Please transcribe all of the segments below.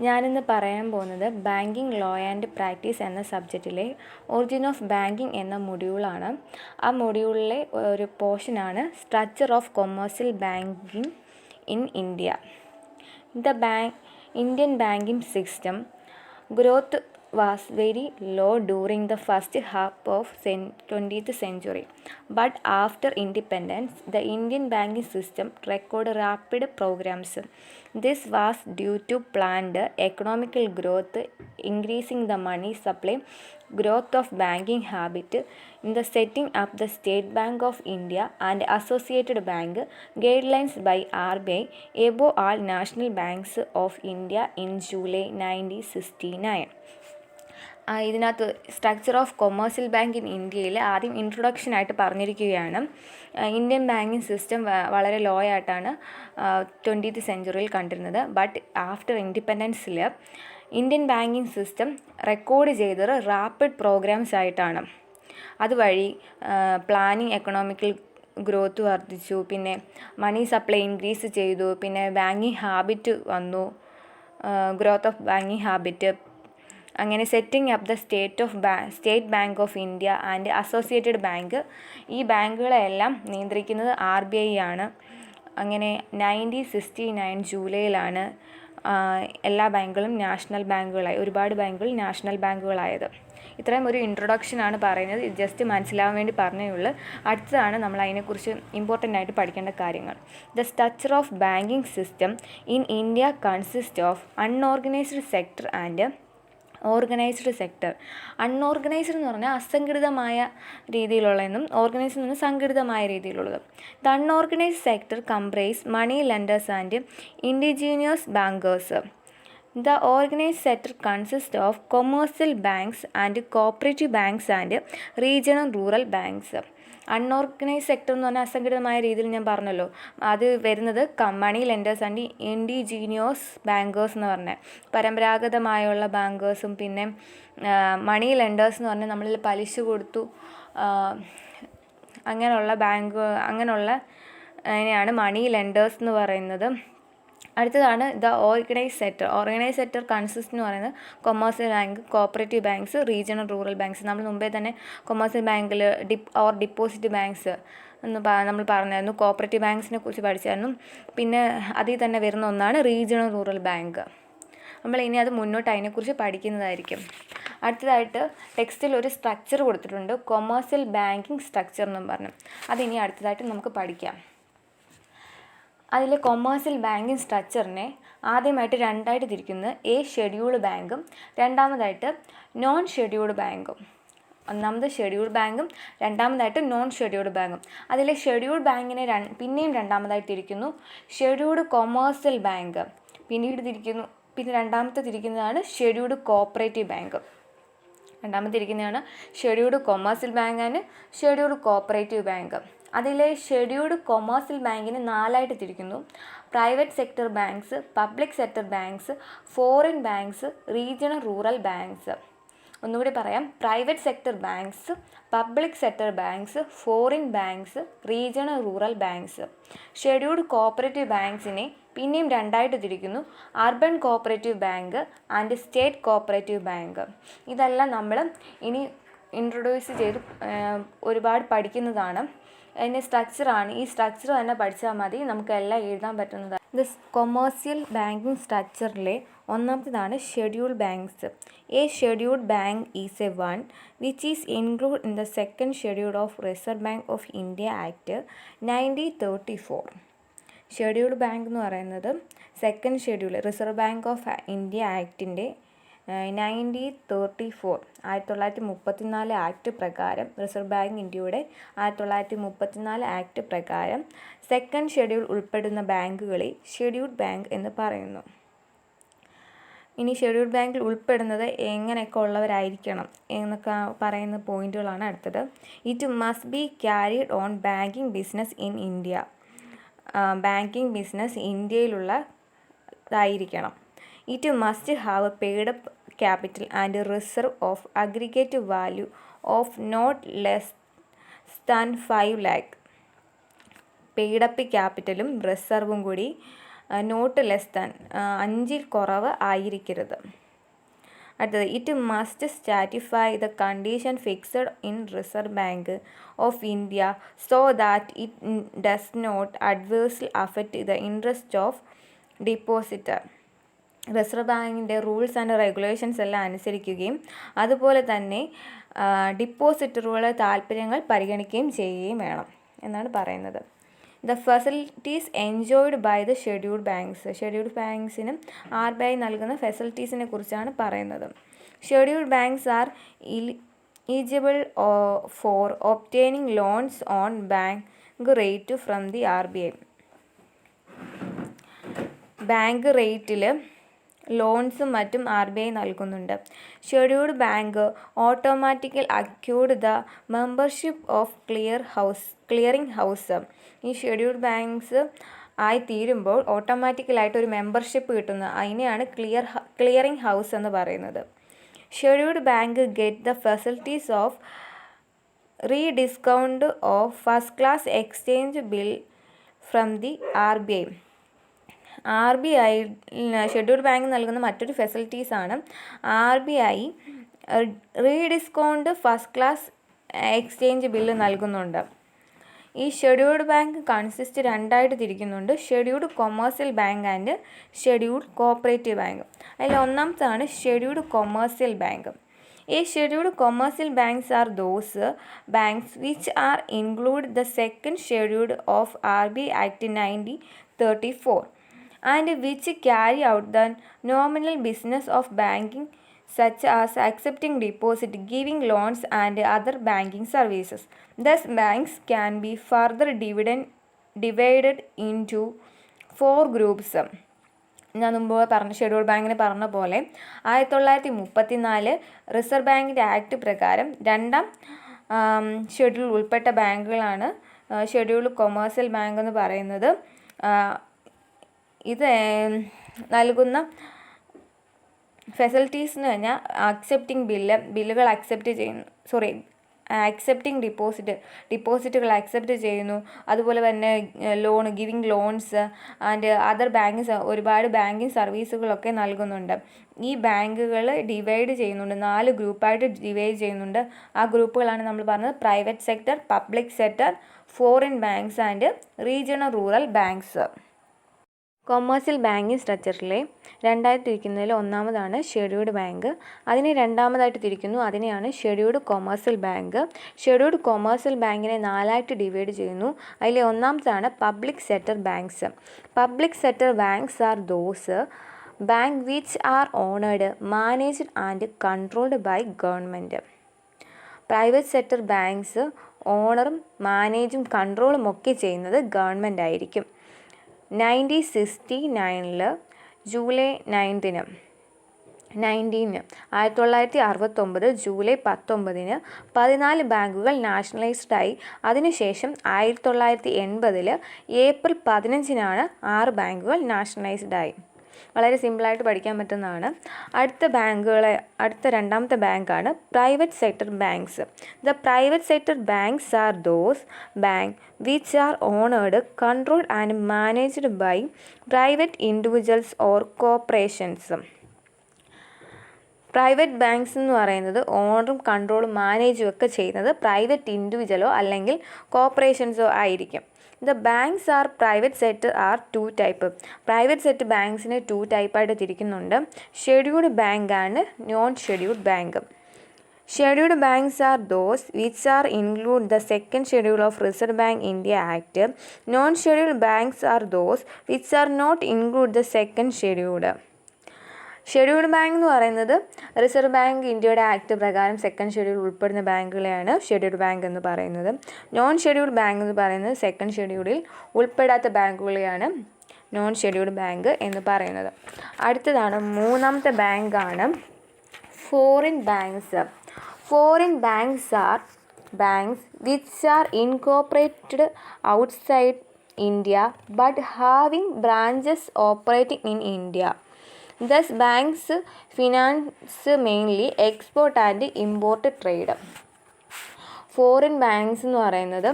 ഞാനിന്ന് പറയാൻ പോകുന്നത് ബാങ്കിങ് ലോ ആൻഡ് പ്രാക്ടീസ് എന്ന സബ്ജക്റ്റിലെ ഒറിജിൻ ഓഫ് ബാങ്കിങ് എന്ന മൊഡ്യൂളാണ്. ആ മൊഡ്യൂളിലെ ഒരു പോർഷനാണ് structure of commercial banking in India. Indian banking system growth was very low during the first half of 20th century, but after independence, the Indian banking system recorded rapid progress. This was due to planned economic growth, increasing the money supply, growth of banking habit, in the setting up the State Bank of India and associated bank, guidelines by RBI, above all national banks of India in July 1969. ഇതിനകത്ത് structure of commercial bank in ഇന്ത്യയിൽ ആദ്യം introduction ആയിട്ട് പറഞ്ഞിരിക്കുകയാണ്. Indian banking system വളരെ low ആയിട്ടാണ് 20th സെഞ്ച്വറിയിൽ കണ്ടിരുന്നത്. But after ഇൻഡിപെൻഡൻസിൽ ഇന്ത്യൻ ബാങ്കിങ് സിസ്റ്റം റെക്കോർഡ് ചെയ്തത് റാപ്പിഡ് പ്രോഗ്രാംസ് ആയിട്ടാണ്. അതുവഴി പ്ലാനിങ് എക്കണോമിക്കൽ ഗ്രോത്ത് വർദ്ധിച്ചു, പിന്നെ മണി സപ്ലൈ ഇൻക്രീസ് ചെയ്തു, പിന്നെ ബാങ്കിങ് ഹാബിറ്റ് വന്നു, ഗ്രോത്ത് ഓഫ് ബാങ്കിങ് ഹാബിറ്റ്. അങ്ങനെ setting up the state bank of India and associated bank. ഈ ബാങ്കുകളെല്ലാം നിയന്ത്രിക്കുന്നത് RBI ആണ്. അങ്ങനെ 1969 ജൂലൈയിലാണ് എല്ലാ ബാങ്കുകളും നാഷണൽ ബാങ്കുകളായി, ഒരുപാട് ബാങ്കുകൾ നാഷണൽ ബാങ്കുകളായത്. ഇത്രയും ഒരു ഇൻട്രൊഡക്ഷനാണ് പറയുന്നത്. ഇത് ജസ്റ്റ് മനസ്സിലാവാൻ വേണ്ടി പറഞ്ഞേ ഉള്ളൂ. അടുത്തതാണ് നമ്മൾ അതിനെക്കുറിച്ച് ഇമ്പോർട്ടൻ്റ് ആയിട്ട് പഠിക്കേണ്ട കാര്യങ്ങൾ. The structure of banking system in India consist of unorganised sector and organised sector. Unorganised എന്ന് പറഞ്ഞാൽ അസംഘടിതമായ രീതിയിലുള്ളതെന്നും ഓർഗനൈസ്ഡ് എന്ന് പറഞ്ഞാൽ സംഘടിതമായ രീതിയിലുള്ളത്. The unorganised sector comprise money lenders and indigenous bankers. The organized sector consists of commercial banks and cooperative banks and regional rural banks. Unorganised sector എന്ന് പറഞ്ഞാൽ അസംഘടിതമായ രീതിയിൽ ഞാൻ പറഞ്ഞല്ലോ, അത് വരുന്നത് money lenders and indigenous bankers എന്ന് പറഞ്ഞാൽ പരമ്പരാഗതമായുള്ള ബാങ്കേഴ്സും, പിന്നെ മണി ലെൻഡേഴ്സ് എന്ന് പറഞ്ഞാൽ നമ്മളിൽ പലിശ കൊടുത്തു അങ്ങനെയുള്ള അങ്ങനെയുള്ള അതിനെയാണ് മണി ലെൻഡേഴ്സ് എന്ന് പറയുന്നത്. അടുത്തതാണ് the organised sector. Organised sector consist എന്ന് പറയുന്നത് commercial bank, cooperative banks, regional rural banks. നമ്മൾ മുമ്പേ തന്നെ കൊമേഴ്സ്യൽ ബാങ്കിൽ ഡിപ്പോസിറ്റ് ബാങ്ക്സ് എന്ന് നമ്മൾ പറഞ്ഞായിരുന്നു. കോപ്പറേറ്റീവ് ബാങ്ക്സിനെ കുറിച്ച് പഠിച്ചായിരുന്നു. പിന്നെ അതിൽ തന്നെ വരുന്ന ഒന്നാണ് റീജിയണൽ റൂറൽ ബാങ്ക്. നമ്മൾ ഇനി അത് മുന്നോട്ട് അതിനെക്കുറിച്ച് പഠിക്കുന്നതായിരിക്കും. അടുത്തതായിട്ട് ടെക്സ്റ്റിൽ ഒരു സ്ട്രക്ചർ കൊടുത്തിട്ടുണ്ട്, കൊമേഴ്സ്യൽ ബാങ്കിങ് സ്ട്രക്ചർ എന്നും പറഞ്ഞു. അതിനി അടുത്തതായിട്ട് നമുക്ക് പഠിക്കാം. അതിൽ കൊമേഴ്സ്യൽ ബാങ്കിങ് സ്ട്രക്ചറിനെ ആദ്യമായിട്ട് രണ്ടായിട്ട് തിരിക്കുന്നത് ഷെഡ്യൂൾഡ് ബാങ്കും രണ്ടാമതായിട്ട് നോൺ ഷെഡ്യൂൾഡ് ബാങ്കും. ഒന്നാമത് ഷെഡ്യൂൾഡ് ബാങ്കും രണ്ടാമതായിട്ട് നോൺ ഷെഡ്യൂൾഡ് ബാങ്കും. അതിലെ ഷെഡ്യൂൾഡ് ബാങ്കിനെ പിന്നെയും രണ്ടാമതായിട്ട് തിരിക്കുന്നു ഷെഡ്യൂൾഡ് കൊമേഴ്സ്യൽ ബാങ്ക്. പിന്നെ രണ്ടാമത്തെ തിരിക്കുന്നതാണ് ഷെഡ്യൂൾഡ് കോപ്പറേറ്റീവ് ബാങ്ക്. രണ്ടാമത്തിരിക്കുന്നതാണ് scheduled commercial bank and scheduled cooperative bank. അതിലെ ഷെഡ്യൂൾഡ് കൊമേഴ്സ്യൽ ബാങ്കിനെ നാലായിട്ട് തിരിക്കുന്നു: private sector banks, public sector banks, foreign banks, regional rural banks. ഒന്നുകൂടി പറയാം: private sector banks, public sector banks, foreign banks, regional rural banks. Scheduled cooperative ബാങ്ക്സിനെ പിന്നെയും രണ്ടായിട്ട് തിരിക്കുന്നു: urban cooperative bank and state cooperative bank. ഇതെല്ലാം നമ്മൾ ഇനി introduce ചെയ്ത് ഒരുപാട് പഠിക്കുന്നതാണ്. അതിൻ്റെ സ്ട്രക്ചറാണ്. ഈ സ്ട്രക്ചർ തന്നെ പഠിച്ചാൽ മതി, നമുക്കെല്ലാം എഴുതാൻ പറ്റുന്നതാണ്. കൊമേഴ്സ്യൽ ബാങ്കിങ് സ്ട്രക്ചറിലെ ഒന്നാമത്തേതാണ് scheduled banks. Scheduled bank is a one which is include in the second schedule of reserve bank of India Act 1934. Scheduled bank എന്ന് പറയുന്നത് second schedule Reserve bank of India ആക്ടിൻ്റെ 1934 1934 ആക്ട് പ്രകാരം, Reserve bank ഇന്ത്യയുടെ 1934 act പ്രകാരം second schedule ഉൾപ്പെടുന്ന ബാങ്കുകളെ scheduled bank എന്ന് പറയുന്നു. ഇനി ഷെഡ്യൂൾഡ് ബാങ്കിൽ ഉൾപ്പെടുന്നത് എങ്ങനെയൊക്കെ ഉള്ളവരായിരിക്കണം എന്നൊക്കെ പറയുന്ന പോയിന്റുകളാണ് അടുത്തത്. It must be carried on banking business in India. Banking business ഇന്ത്യയിലുള്ളതായിരിക്കണം. ഇറ്റ് മസ്റ്റ് ഹാവ് പെയ്ഡ് capital and reserve of aggregate value of not less than 5 lakh. Paid up ക്യാപിറ്റലും റിസർവും കൂടി നോട്ട് ലെസ് ദാൻ 5 കുറവ് ആയിരിക്കരുത്. അടുത്തത്, it must satisfy the condition fixed in Reserve bank of India so that it does not adversely affect the interest of depositor. Reserve ബാങ്കിൻ്റെ rules and regulations എല്ലാം അനുസരിക്കുകയും അതുപോലെ തന്നെ ഡിപ്പോസിറ്ററുകളുടെ താല്പര്യങ്ങൾ പരിഗണിക്കുകയും ചെയ്യുകയും വേണം എന്നാണ് പറയുന്നത്. The facilities enjoyed by the scheduled banks. Scheduled ബാങ്ക്സിനും RBI നൽകുന്ന ഫെസിലിറ്റീസിനെ കുറിച്ചാണ് പറയുന്നത്. Scheduled banks are eligible for obtaining loans on bank rate from the RBI. Bank റേറ്റിൽ ലോൺസും മറ്റും RBI നൽകുന്നുണ്ട്. Scheduled bank automatically acquired the membership of clearing house. ഈ ഷെഡ്യൂൾഡ് ബാങ്ക്സ് ആയി തീരുമ്പോൾ ഓട്ടോമാറ്റിക്കലായിട്ട് ഒരു മെമ്പർഷിപ്പ് കിട്ടുന്നത്, അതിനെയാണ് ക്ലിയറിംഗ് ഹൗസ് എന്ന് പറയുന്നത്. Scheduled bank get the facilities of rediscount of first class exchange bill from the RBI. RBI scheduled bank നൽകുന്ന മറ്റൊരു ഫെസിലിറ്റീസാണ് RBI rediscount first class exchange bill നൽകുന്നുണ്ട്. ഈ ഷെഡ്യൂൾഡ് ബാങ്ക് കൺസിസ്റ്റ് രണ്ടായിട്ട് തിരിക്കുന്നുണ്ട്, scheduled commercial bank and scheduled cooperative bank. അതിൽ ഒന്നാമത്താണ് scheduled commercial bank. ഈ scheduled commercial banks are those banks which are include the second scheduled of RBI Act 1934 and which carry out the nominal business of banking such as accepting deposit, giving loans and other banking services. Thus banks can be further divided into 4 groups. ഞാൻ മുമ്പ് schedule ബാങ്കിന് പറഞ്ഞ പോലെ 1934 reserve ബാങ്കിൻ്റെ act പ്രകാരം രണ്ടാം schedule ഉൾപ്പെട്ട ബാങ്കുകളാണ് scheduled commercial bank എന്ന് പറയുന്നത്. ഇത് നൽകുന്ന ഫെസിലിറ്റീസ് എന്ന് പറഞ്ഞാൽ ബില്ലുകൾ ആക്സെപ്റ്റിംഗ് ഡിപ്പോസിറ്റുകൾ ആക്സെപ്റ്റ് ചെയ്യുന്നു. അതുപോലെ തന്നെ ഗിവിങ് ലോൺസ് ആൻഡ് അതർ ഒരുപാട് ബാങ്കിങ് സർവീസുകളൊക്കെ നൽകുന്നുണ്ട്. ഈ ബാങ്കുകൾ ഡിവൈഡ് ചെയ്യുന്നുണ്ട്, 4 ഗ്രൂപ്പായിട്ട് ഡിവൈഡ് ചെയ്യുന്നുണ്ട്. ആ ഗ്രൂപ്പുകളാണ് നമ്മൾ പറഞ്ഞത് private sector, public sector, foreign banks and regional rural banks. Commercial banking സ്ട്രക്ചറിലെ രണ്ടായിട്ട് തിരിക്കുന്നതിൽ ഒന്നാമതാണ് ഷെഡ്യൂൾഡ് ബാങ്ക്. അതിനെ രണ്ടാമതായിട്ട് തിരിക്കുന്നു, അതിനെയാണ് scheduled commercial bank. Scheduled commercial ബാങ്കിനെ 4ആയിട്ട് ഡിവൈഡ് ചെയ്യുന്നു. അതിലെ ഒന്നാമതാണ് public sector banks. Public sector banks are those bank which are owned, managed and controlled by government. Private sector banks ഓണറും മാനേജും കൺട്രോളും ഒക്കെ ചെയ്യുന്നത് ഗവൺമെൻറ് ആയിരിക്കും. 1969 ജൂലൈ 19 1969 ജൂലൈ 19 14 ബാങ്കുകൾ നാഷണലൈസ്ഡായി. അതിനുശേഷം 1980 ഏപ്രിൽ 15 6 ബാങ്കുകൾ നാഷണലൈസ്ഡായി. വളരെ സിമ്പിളായിട്ട് പഠിക്കാൻ പറ്റുന്നതാണ്. അടുത്ത രണ്ടാമത്തെ ബാങ്കാണ് private sector banks. The private sector banks are those bank which are owned, controlled and managed by private individuals or corporations. Private banks എന്ന് പറയുന്നത് ഓണറും കൺട്രോളും മാനേജും ഒക്കെ ചെയ്യുന്നത് പ്രൈവറ്റ് ഇൻഡിവിജ്വലോ അല്ലെങ്കിൽ കോർപ്പറേഷൻസോ ആയിരിക്കും. The banks are private sector are 2 type. Private sector ബാങ്ക്സിനെ 2 ടൈപ്പായിട്ട് തിരിക്കുന്നുണ്ട്. Scheduled bank and non scheduled bank. Scheduled banks are those which are include the second schedule of reserve bank India act. Non scheduled banks are those which are not include the second scheduled. Scheduled bank എന്ന് പറയുന്നത് reserve bank ഇന്ത്യയുടെ act പ്രകാരം second schedule ഉൾപ്പെടുന്ന ബാങ്കുകളെയാണ് scheduled bank എന്ന് പറയുന്നത്. Non scheduled bank എന്ന് പറയുന്നത് സെക്കൻഡ് ഷെഡ്യൂളിൽ ഉൾപ്പെടാത്ത ബാങ്കുകളെയാണ് നോൺ ഷെഡ്യൂൾഡ് ബാങ്ക് എന്ന് പറയുന്നത്. അടുത്തതാണ് മൂന്നാമത്തെ ബാങ്കാണ് foreign banks. Foreign banks are banks which are incorporated outside India but having branches operating in India. These banks finance mainly export and import trade. Foreign banks എന്ന് പറയുന്നത്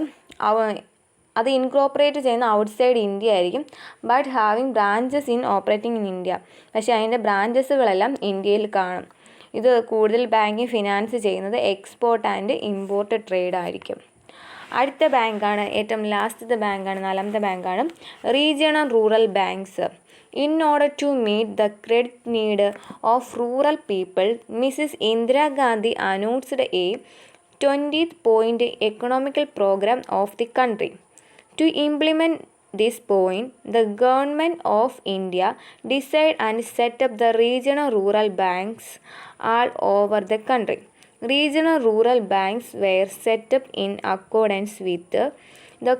അത് ഇൻകോർപ്പറേറ്റ് ചെയ്യുന്ന outside India ആയിരിക്കും, but having branches in operating in India. പക്ഷേ അതിൻ്റെ ബ്രാഞ്ചസുകളെല്ലാം ഇന്ത്യയിൽ കാണും. ഇത് കൂടുതൽ ബാങ്കിങ് ഫിനാൻസ് ചെയ്യുന്നത് എക്സ്പോർട്ട് ആൻഡ് ഇമ്പോർട്ട് ട്രേഡ് ആയിരിക്കും. അടുത്ത ബാങ്കാണ്, ഏറ്റവും ലാസ്റ്റത്തെ ബാങ്കാണ്, നാലാമത്തെ ബാങ്കാണ് regional rural banks. In order to meet the credit need of rural people, Mrs Indira Gandhi announced A 20th point economical program of the country. To implement this point, the government of India decided and set up the regional rural banks all over the country. Regional rural banks were set up in accordance with the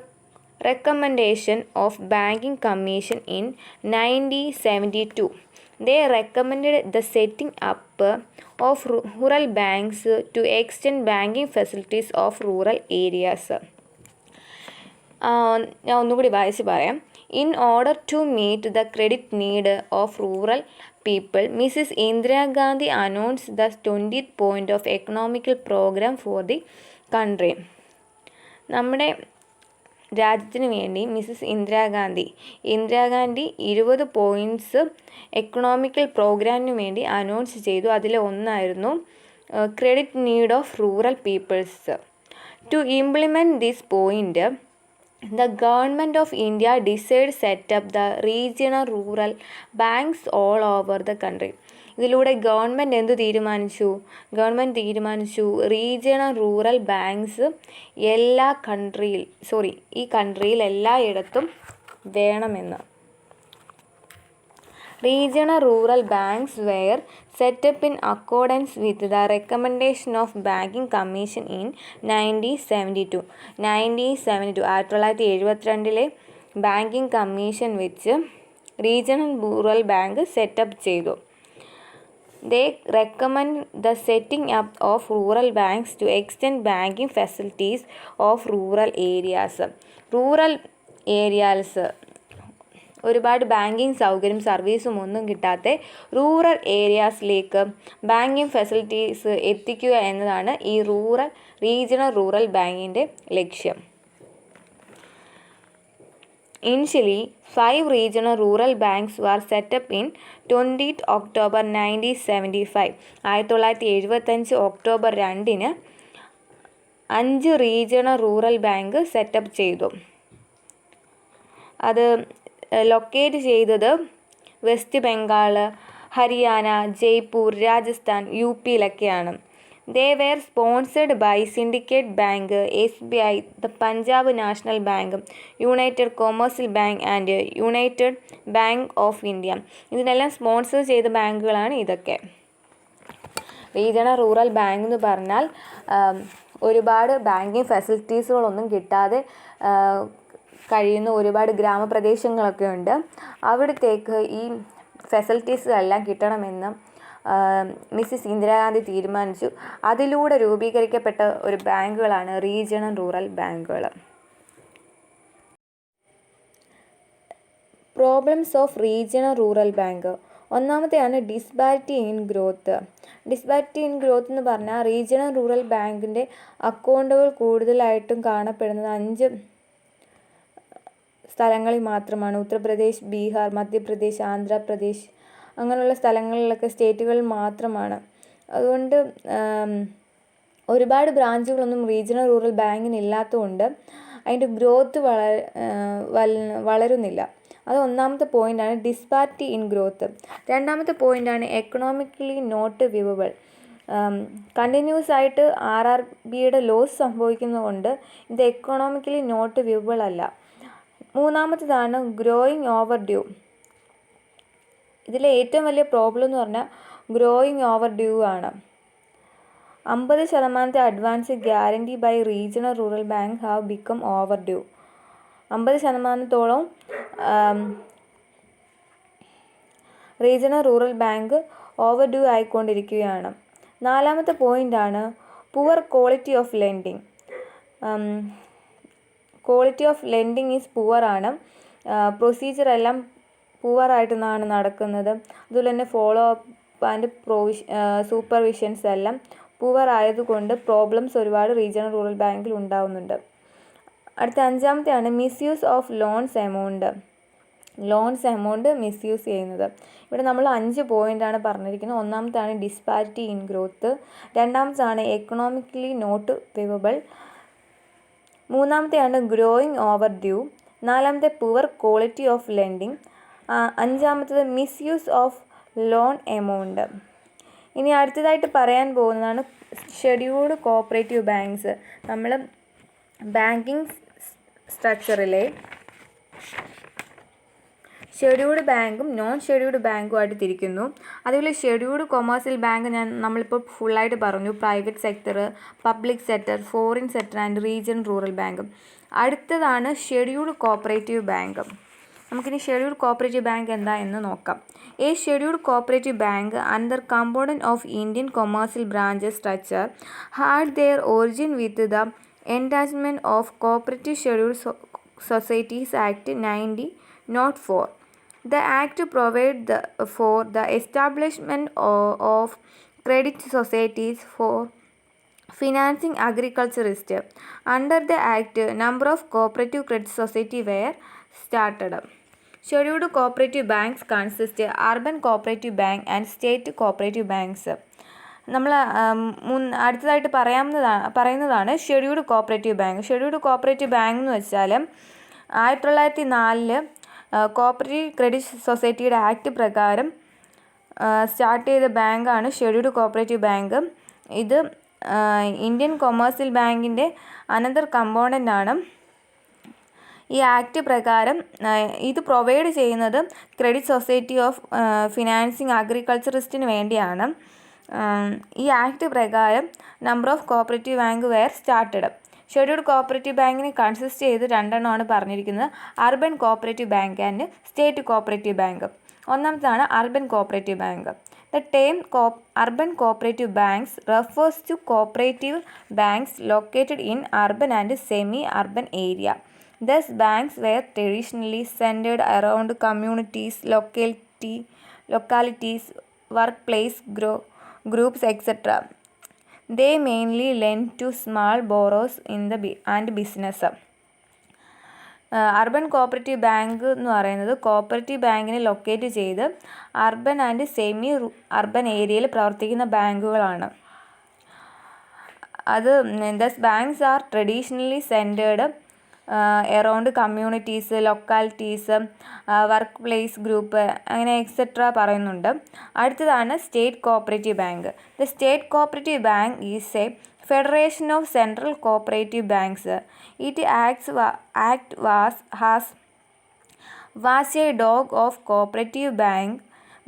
recommendation of Banking Commission in 1972. They recommended the setting up of rural banks to extend banking facilities of rural areas. ഞാൻ ഒന്നുകൂടി വായിച്ച് പറയാം. In order to meet the credit need of rural people, Mrs Indira Gandhi announce the 20th point of economical programme for the country. നമ്മുടെ രാജ്യത്തിന് വേണ്ടി Mrs Indira Gandhi 20 points economical പ്രോഗ്രാമിന് വേണ്ടി announce ചെയ്തു. അതിൽ ഒന്നായിരുന്നു credit need of rural peoples. To implement this point, the government of India decided set up the regional rural banks all over the country. ഇതിലൂടെ government തീരുമാനിച്ചു റീജിയണൽ റൂറൽ ബാങ്ക്സ് ഈ കൺട്രിയിൽ എല്ലായിടത്തും വേണമെന്ന്. Regional rural banks were set up in accordance with the recommendation of Banking Commission in 1972. 1972 banking commission വെച്ച് regional rural bank set up ചെയ്തു. They recommend the setting up of rural banks to extend banking facilities of rural areas. Rural areas ഒരുപാട് banking സൗകര്യം സർവീസും ഒന്നും കിട്ടാത്ത rural ഏരിയാസിലേക്ക് banking facilities എത്തിക്കുക എന്നതാണ് ഈ റീജിയണൽ റൂറൽ ബാങ്കിൻ്റെ ലക്ഷ്യം. Initially, 5 regional rural banks were set up in 20th October 1975. 1975 October 2 5 regional rural bank set up ചെയ്തു. അത് ലൊക്കേറ്റ് ചെയ്തത് വെസ്റ്റ് ബംഗാൾ, ഹരിയാന, ജയ്പൂർ, രാജസ്ഥാൻ, UP-യിലൊക്കെയാണ്. They were sponsored by Syndicate Bank, SBI, the Punjab National Bank, United Commercial Bank and United Bank of India. ഇതിനെല്ലാം sponsor ചെയ്ത ബാങ്കുകളാണ് ഇതൊക്കെ. Regional rural bank എന്ന് പറഞ്ഞാൽ ഒരുപാട് ബാങ്കിങ് ഫെസിലിറ്റീസുകളൊന്നും കിട്ടാതെ കഴിയുന്ന ഒരുപാട് ഗ്രാമപ്രദേശങ്ങളൊക്കെ ഉണ്ട്. അവിടത്തേക്ക് ഈ ഫെസിലിറ്റീസുകളെല്ലാം കിട്ടണമെന്ന് മിസ്സിസ് ഇന്ദിരാഗാന്ധി തീരുമാനിച്ചു. അതിലൂടെ രൂപീകരിക്കപ്പെട്ട ഒരു ബാങ്കുകളാണ് റീജിയണൽ റൂറൽ ബാങ്കുകൾ. Problems of regional rural bank. ഒന്നാമത്തെയാണ് disparity in growth. Disparity in growth എന്ന് പറഞ്ഞാൽ റീജിയണൽ റൂറൽ ബാങ്കിൻ്റെ അക്കൗണ്ടുകൾ കൂടുതലായിട്ടും കാണപ്പെടുന്നത് 5 സ്ഥലങ്ങളിൽ മാത്രമാണ്. ഉത്തർപ്രദേശ്, ബീഹാർ, മധ്യപ്രദേശ്, ആന്ധ്രാപ്രദേശ് അങ്ങനെയുള്ള സ്ഥലങ്ങളിലൊക്കെ സ്റ്റേറ്റുകളിൽ മാത്രമാണ്. അതുകൊണ്ട് ഒരുപാട് ബ്രാഞ്ചുകളൊന്നും റീജിയണൽ റൂറൽ ബാങ്കിന് ഇല്ലാത്തതുകൊണ്ട് അതിൻ്റെ ഗ്രോത്ത് വളരുന്നില്ല. അത് ഒന്നാമത്തെ പോയിൻ്റാണ് ഡിസ്പാരിറ്റി ഇൻ ഗ്രോത്ത്. രണ്ടാമത്തെ പോയിൻ്റാണ് എക്കണോമിക്കലി നോട്ട് വ്യൂവബിൾ. കണ്ടിന്യൂസ് ആയിട്ട് RRBയുടെ ലോസ് സംഭവിക്കുന്നതുകൊണ്ട് ഇത് എക്കണോമിക്കലി നോട്ട് വ്യൂവബിൾ അല്ല. മൂന്നാമത്തേതാണ് ഗ്രോയിങ് ഓവർ ഡ്യൂ. ഇതിലെ ഏറ്റവും വലിയ പ്രോബ്ലം എന്ന് പറഞ്ഞാൽ ഗ്രോയിങ് ഓവർ ഡ്യൂ ആണ്. 50% advance guarantee by regional rural bank have become overdue. 50% regional rural bank overdue ആയിക്കൊണ്ടിരിക്കുകയാണ്. നാലാമത്തെ പോയിൻ്റാണ് poor quality of lending. Quality of lending is poor ആണ്. പ്രൊസീജിയറെല്ലാം പൂവറായിട്ടാണ് നടക്കുന്നത്. അതുപോലെ തന്നെ ഫോളോ അപ്പ് ആൻഡ് സൂപ്പർവിഷൻസ് എല്ലാം പൂവറായതുകൊണ്ട് പ്രോബ്ലംസ് ഒരുപാട് റീജിയണൽ റൂറൽ ബാങ്കിൽ ഉണ്ടാവുന്നുണ്ട്. അടുത്ത 5-ാമത്തെയാണ് misuse of loans amount misuse ചെയ്യുന്നത്. ഇവിടെ നമ്മൾ 5 പോയിൻ്റാണ് പറഞ്ഞിരിക്കുന്നത്. 1-ാമത്താണ് ഡിസ്പാരിറ്റി ഇൻ ഗ്രോത്ത്, 2-ാമത്താണ് എക്കണോമിക്കലി നോട്ട് വിവബിൾ, 3-ാമത്തെയാണ് ഗ്രോയിങ് ഓവർ ഡ്യൂ, 4-ാമത്തെ പുവർ ക്വാളിറ്റി ഓഫ് ലെൻഡിങ്, 5-ാമത്തത് മിസ്യൂസ് ഓഫ് ലോൺ എമൗണ്ട്. ഇനി അടുത്തതായിട്ട് പറയാൻ പോകുന്നതാണ് ഷെഡ്യൂൾഡ് കോഓപ്പറേറ്റീവ് ബാങ്ക്സ്. നമ്മൾ ബാങ്കിങ് സ്ട്രക്ചറിലെ ഷെഡ്യൂൾഡ് ബാങ്കും നോൺ ഷെഡ്യൂൾഡ് ബാങ്കുമായിട്ട് തിരിക്കുന്നു. അതുപോലെ ഷെഡ്യൂൾഡ് കൊമേഴ്സ്യൽ ബാങ്ക് നമ്മളിപ്പോൾ ഫുള്ളായിട്ട് പറഞ്ഞു. Private sector, public sector, foreign sector and region rural bank. അടുത്തതാണ് ഷെഡ്യൂൾഡ് കോഓപ്പറേറ്റീവ് ബാങ്ക്. നമുക്കിനി ഷെഡ്യൂൾഡ് കോഓപ്പറേറ്റീവ് ബാങ്ക് എന്താ എന്ന് നോക്കാം. A scheduled cooperative bank under component of Indian commercial branches structure had their origin with the enlargement of cooperative scheduled societies act 1904. The Act provides for the establishment of credit societies for financing agriculturists. Under the Act, number of cooperative credit societies were started. Scheduled cooperative banks consist urban cooperative bank and state cooperative banks. നമ്മൾ അടുത്തതായിട്ട് പറയുന്നതാണ് scheduled cooperative bank. Scheduled cooperative bank എന്ന് വെച്ചാൽ 1904 cooperative credit സൊസൈറ്റിയുടെ act പ്രകാരം start ചെയ്ത ബാങ്കാണ് scheduled cooperative bank. ഇത് ഇന്ത്യൻ കൊമേഴ്സ്യൽ ബാങ്കിൻ്റെ അനദർ കമ്പോണൻ്റ് ആണ്. ഈ ആക്ട് പ്രകാരം ഇത് പ്രൊവൈഡ് ചെയ്യുന്നത് ക്രെഡിറ്റ് സൊസൈറ്റി ഓഫ് ഫിനാൻസിങ് അഗ്രികൾച്ചറിസ്റ്റിന് വേണ്ടിയാണ്. ഈ ആക്ട് പ്രകാരം number of cooperative bank were started. Scheduled cooperative ബാങ്കിനെ കൺസിസ്റ്റ് ചെയ്ത് 2 എണ്ണമാണ് പറഞ്ഞിരിക്കുന്നത്: urban cooperative bank and state cooperative bank. ഒന്നാമതാണ് urban cooperative bank. The term urban cooperative banks refers to cooperative banks located in urban and semi-urban area. Thus, banks were traditionally centered around communities, localities, workplace groups, etc. They mainly lend to small borrowers and business. Urban cooperative bank എന്ന് പറയുന്നത് cooperative ബാങ്കിനെ locate ചെയ്ത് urban and semi urban ഏരിയയിൽ പ്രവർത്തിക്കുന്ന ബാങ്കുകളാണ്. These banks are traditionally centered around communities, localities, work place group, അങ്ങനെ etcetera പറയുന്നുണ്ട്. അടുത്തതാണ് state cooperative bank. The state cooperative bank is a federation of central cooperative banks. It was a dog of cooperative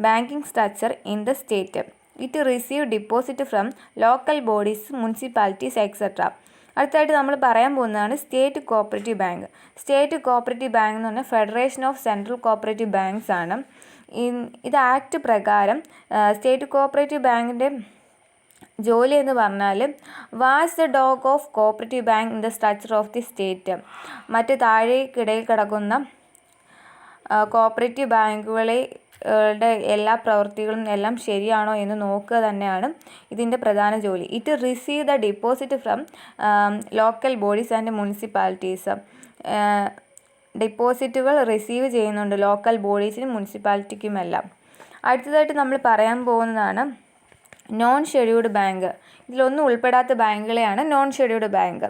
banking structure in the state. It received deposit from local bodies, municipalities, etc. അടുത്തായിട്ട് നമ്മൾ പറയാൻ പോകുന്നതാണ് state cooperative bank. State cooperative bank എന്ന് പറഞ്ഞാൽ federation of central cooperative banks ആണ്. ഇത് act പ്രകാരം state cooperative ബാങ്കിൻ്റെ ജോലി എന്ന് പറഞ്ഞാൽ was the dog of cooperative bank in the structure of the state. മറ്റ് താഴേക്കിടയിൽ കിടക്കുന്ന കോഓപ്പറേറ്റീവ് ബാങ്കുകളുടെ എല്ലാ പ്രവൃത്തികളും എല്ലാം ശരിയാണോ എന്ന് നോക്കുക തന്നെയാണ് ഇതിൻ്റെ പ്രധാന ജോലി. It receive the deposit from local bodies and municipalities. ഡിപ്പോസിറ്റുകൾ റിസീവ് ചെയ്യുന്നുണ്ട് ലോക്കൽ ബോഡീസിനും മുനിസിപ്പാലിറ്റിക്കുമെല്ലാം. അടുത്തതായിട്ട് നമ്മൾ പറയാൻ പോകുന്നതാണ് നോൺ ഷെഡ്യൂൾഡ് ബാങ്ക്. ഇതിലൊന്നും ഉൾപ്പെടാത്ത ബാങ്കുകളെയാണ് non scheduled bank.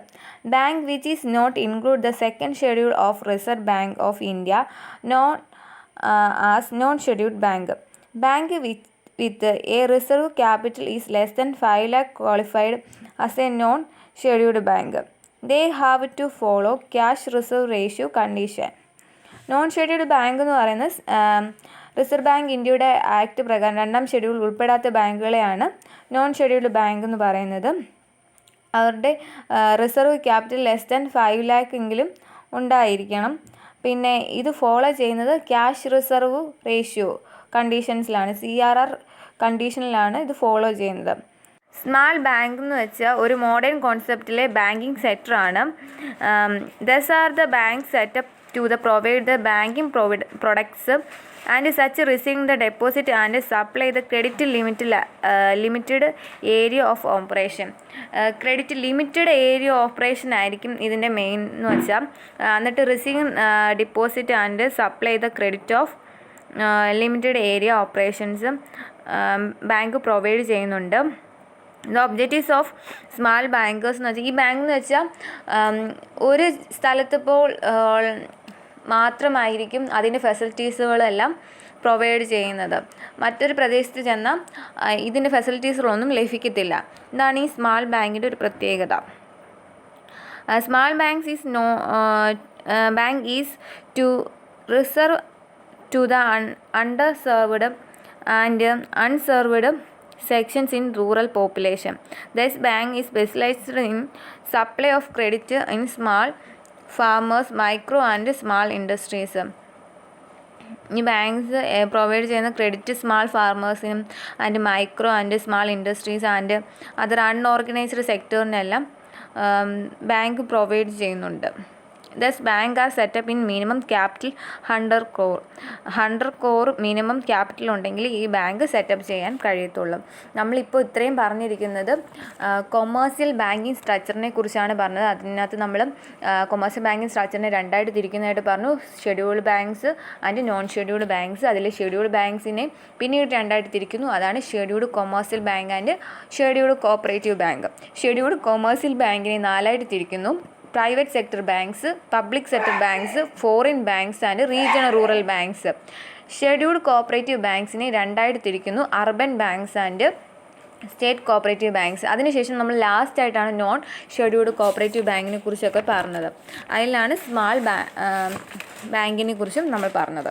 Bank which is not include the second schedule of reserve bank of India known as non scheduled bank. Bank with a reserve capital is less than 5 lakh qualified as a non scheduled bank. They have to follow cash reserve ratio condition. Non scheduled bank എന്ന് പറയുന്നത് reserve bank ഇന്ത്യയുടെ act പ്രകാരം 2-ാം schedule ഉൾപ്പെടാത്ത ബാങ്കുകളെയാണ് non scheduled bank എന്ന് പറയുന്നത്. അവരുടെ reserve capital less than 5 lakh എങ്കിലും ഉണ്ടായിരിക്കണം. പിന്നെ ഇത് ഫോളോ ചെയ്യുന്നത് ക്യാഷ് റിസർവ് റേഷ്യോ കണ്ടീഷൻസിലാണ്, CRR കണ്ടീഷനിലാണ് ഇത് ഫോളോ ചെയ്യുന്നത്. സ്മാൾ ബാങ്ക് എന്ന് വെച്ചാൽ ഒരു മോഡേൺ കോൺസെപ്റ്റിലെ ബാങ്കിങ് സെക്ടറാണ്. These are the bank set up to provide the banking products and such receiving the deposit and supply the credit limited area of operation. Credit limited area operation ആയിരിക്കും ഇതിൻ്റെ main എന്ന് വെച്ചാൽ. എന്നിട്ട് receiving deposit and supply the credit of limited area operations bank provide ചെയ്യുന്നുണ്ട്. The objectives of small bankers എന്ന് വെച്ചാൽ, ഈ bank എന്ന് വെച്ചാൽ ഒരു സ്ഥലത്തിപ്പോൾ മാത്രമായിരിക്കും അതിൻ്റെ ഫെസിലിറ്റീസുകളെല്ലാം പ്രൊവൈഡ് ചെയ്യുന്നത്. മറ്റൊരു പ്രദേശത്ത് ചെന്നാൽ ഇതിൻ്റെ ഫെസിലിറ്റീസുകളൊന്നും ലഭിക്കത്തില്ല. ഇതാണ് ഈ സ്മാൾ ബാങ്കിൻ്റെ ഒരു പ്രത്യേകത. Small bank is to reserve to the underserved and unserved sections in rural population. This bank is specialized in supply of credit in small farmers, micro and small industries. ഈ ബാങ്ക്സ് പ്രൊവൈഡ് ചെയ്യുന്ന credit small ഫാർമേഴ്സിനും and micro and small industries and other unorganised സെക്ടറിനെല്ലാം bank provide ചെയ്യുന്നുണ്ട്. These bank are set up in minimum capital 100 crore minimum capital ഉണ്ടെങ്കിൽ ഈ bank setup ചെയ്യാൻ കഴിയത്തുള്ളൂ. നമ്മളിപ്പോൾ ഇത്രയും പറഞ്ഞിരിക്കുന്നത് കൊമേഴ്സ്യൽ ബാങ്കിങ് സ്ട്രക്ചറിനെ കുറിച്ചാണ് പറഞ്ഞത്. അതിനകത്ത് നമ്മൾ കൊമേഴ്സ്യൽ ബാങ്കിങ് സ്ട്രക്ചറിനെ രണ്ടായിട്ട് തിരിക്കുന്നതായിട്ട് പറഞ്ഞു, scheduled banks and non scheduled banks. അതിൽ ഷെഡ്യൂൾഡ് ബാങ്ക്സിനെ പിന്നീട് രണ്ടായിട്ട് തിരിക്കുന്നു, അതാണ് scheduled commercial bank and scheduled cooperative bank. Scheduled commercial ബാങ്കിനെ 4 ആയിട്ട് തിരിക്കുന്നു: private sector banks, public sector banks, foreign banks and regional rural banks. Scheduled cooperative ബാങ്ക്സിനെ 2 ആയിട്ട് തിരിക്കുന്നു: urban banks and state cooperative banks. അതിനുശേഷം നമ്മൾ ലാസ്റ്റായിട്ടാണ് നോൺ ഷെഡ്യൂൾഡ് കോപ്പറേറ്റീവ് ബാങ്കിനെ കുറിച്ചൊക്കെ പറഞ്ഞത്. അതിലാണ് സ്മാൾ ബാങ്കിനെ കുറിച്ചും നമ്മൾ പറഞ്ഞത്.